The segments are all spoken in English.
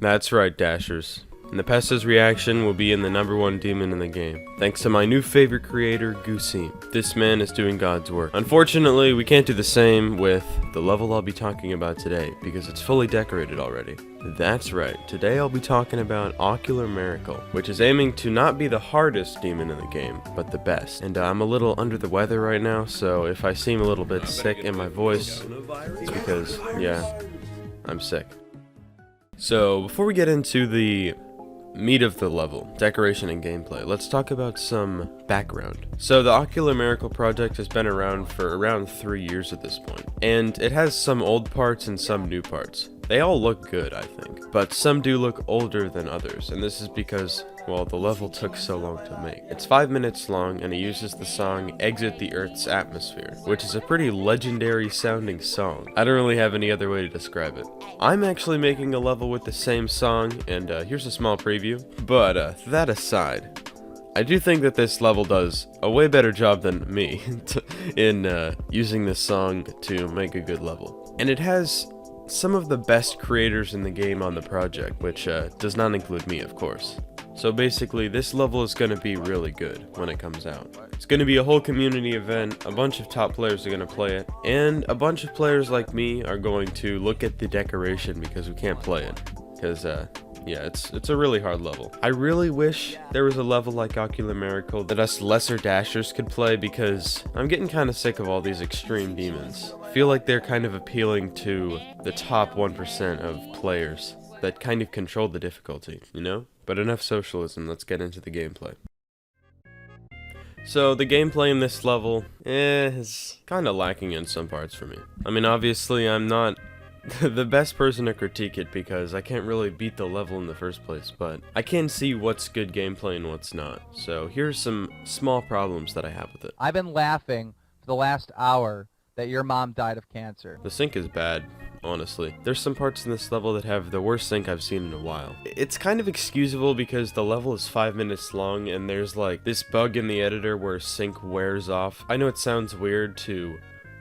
That's right, Dashers. And the Pesta's reaction will be in the #1 demon in the game, thanks to my new favorite creator, Gooseem. This man is doing God's work. Unfortunately, we can't do the same with the level I'll be talking about today, because it's fully decorated already. That's right, today I'll be talking about Ocular Miracle, which is aiming to not be the hardest demon in the game, but the best. And I'm a little under the weather right now, so if I seem a little bit sick in my voice, it's because, yeah, I'm sick. So, before we get into the meat of the level, decoration and gameplay, let's talk about some background. So the Ocular Miracle project has been around for around 3 years at this point, and it has some old parts and some new parts. They all look good, I think, but some do look older than others, and this is because, well, the level took so long to make. It's 5 minutes long, and it uses the song Exit the Earth's Atmosphere, which is a pretty legendary sounding song. I don't really have any other way to describe it. I'm actually making a level with the same song, and here's a small preview, but that aside, I do think that this level does a way better job than me in using this song to make a good level. And it has some of the best creators in the game on the project, which does not include me, of course. So basically, this level is going to be really good when it comes out. It's going to be a whole community event, a bunch of top players are going to play it, and a bunch of players like me are going to look at the decoration because we can't play it. Because, yeah, it's a really hard level. I really wish there was a level like Ocular Miracle that us lesser dashers could play, because I'm getting kind of sick of all these extreme demons. I feel like they're kind of appealing to the top 1% of players that kind of control the difficulty, you know? But enough socialism, let's get into the gameplay. So, the gameplay in this level is kind of lacking in some parts for me. I mean, obviously, I'm not the best person to critique it because I can't really beat the level in the first place, but I can see what's good gameplay and what's not. So, here's some small problems that I have with it. I've been laughing for the last hour that your mom died of cancer. The sync is bad, honestly. There's some parts in this level that have the worst sync I've seen in a while. It's kind of excusable because the level is 5 minutes long and there's like this bug in the editor where sync wears off. I know it sounds weird to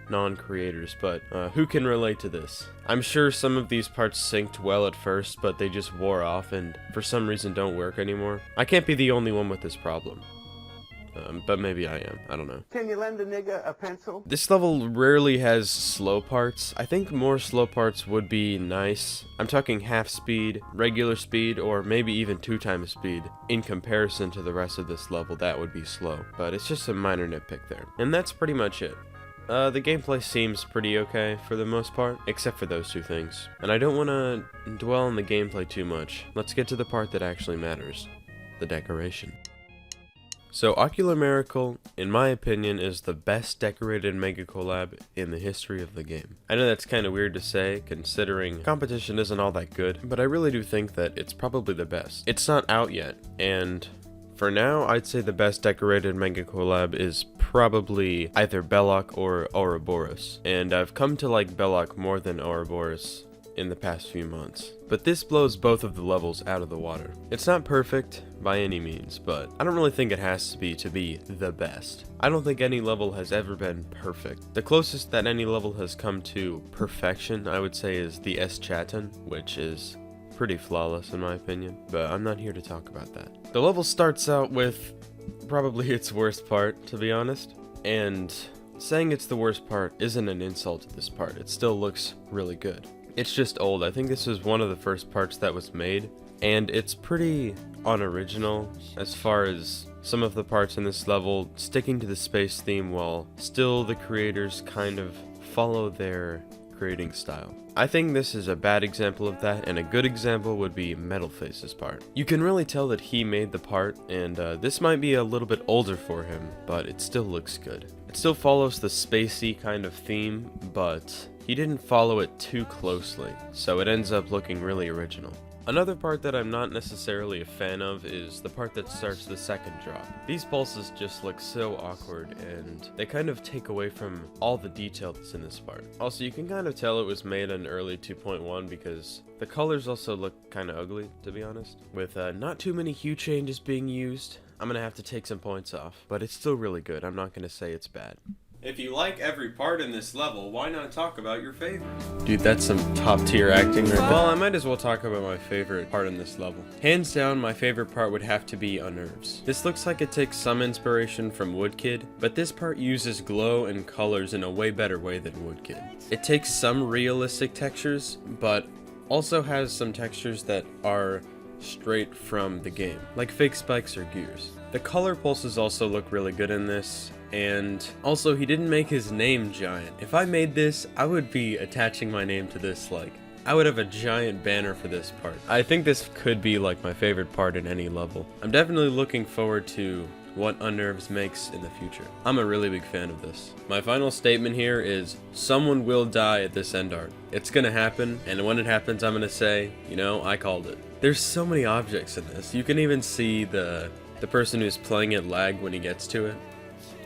non-creators, but who can relate to this? I'm sure some of these parts synced well at first, but they just wore off and for some reason don't work anymore. I can't be the only one with this problem. But maybe I am. I don't know. Can you lend a nigga a pencil? This level rarely has slow parts. I think more slow parts would be nice. I'm talking half speed, regular speed, or maybe even 2 times speed. In comparison to the rest of this level, that would be slow. But it's just a minor nitpick there. And that's pretty much it. The gameplay seems pretty okay for the most part, except for those 2 things. And I don't want to dwell on the gameplay too much. Let's get to the part that actually matters. The decoration. So, Ocular Miracle, in my opinion, is the best decorated mega collab in the history of the game. I know that's kind of weird to say, considering competition isn't all that good, but I really do think that it's probably the best. It's not out yet, and for now, I'd say the best decorated mega collab is probably either Belloc or Ouroboros, and I've come to like Belloc more than Ouroboros in the past few months. But this blows both of the levels out of the water. It's not perfect by any means, but I don't really think it has to be the best. I don't think any level has ever been perfect. The closest that any level has come to perfection, I would say, is the Eschaton, which is pretty flawless in my opinion, but I'm not here to talk about that. The level starts out with probably its worst part, to be honest, and saying it's the worst part isn't an insult to this part. It still looks really good. It's just old. I think this was one of the first parts that was made, and it's pretty unoriginal as far as some of the parts in this level sticking to the space theme while still the creators kind of follow their creating style. I think this is a bad example of that, and a good example would be Metalface's part. You can really tell that he made the part, and this might be a little bit older for him, but it still looks good. It still follows the spacey kind of theme, but he didn't follow it too closely, so it ends up looking really original. Another part that I'm not necessarily a fan of is the part that starts the second drop. These pulses just look so awkward, and they kind of take away from all the detail that's in this part. Also, you can kind of tell it was made in early 2.1 because the colors also look kind of ugly, to be honest. With not too many hue changes being used, I'm gonna have to take some points off, but it's still really good. I'm not gonna say it's bad. If you like every part in this level, why not talk about your favorite? Dude, that's some top tier acting right there. Well, I might as well talk about my favorite part in this level. Hands down, my favorite part would have to be Unerves. This looks like it takes some inspiration from Woodkid, but this part uses glow and colors in a way better way than Woodkid. It takes some realistic textures, but also has some textures that are straight from the game, like fake spikes or gears. The color pulses also look really good in this, and also he didn't make his name giant. If I made this, I would be attaching my name to this, like, I would have a giant banner for this part. I think this could be like my favorite part in any level. I'm definitely looking forward to what Unerves makes in the future. I'm a really big fan of this. My final statement here is someone will die at this end art. It's gonna happen, and when it happens, I'm gonna say, you know, I called it. There's so many objects in this. You can even see the person who's playing it lag when he gets to it.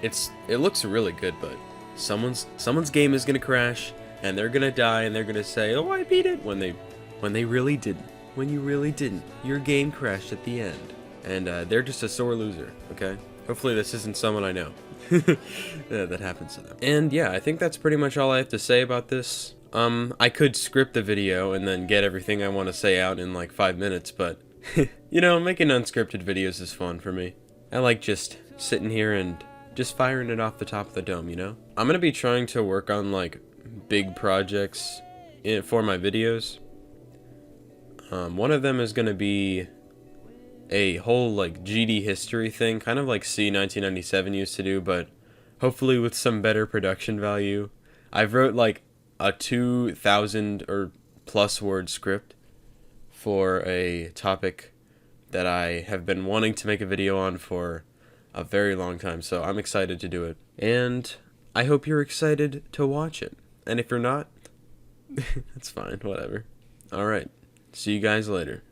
It looks really good, but someone's game is gonna crash, and they're gonna die, and they're gonna say, oh, I beat it, when they really didn't. When you really didn't. Your game crashed at the end. And they're just a sore loser, okay? Hopefully this isn't someone I know. That happens to them. And yeah, I think that's pretty much all I have to say about this. I could script the video and then get everything I want to say out in like 5 minutes, but you know, making unscripted videos is fun for me. I like just sitting here and just firing it off the top of the dome, you know? I'm gonna be trying to work on like big projects for my videos. One of them is gonna be a whole like GD history thing, kind of like C1997 used to do, but hopefully with some better production value. I've wrote like a 2,000 or plus word script for a topic that I have been wanting to make a video on for a very long time, so I'm excited to do it. And I hope you're excited to watch it. And if you're not, that's fine, whatever. Alright, see you guys later.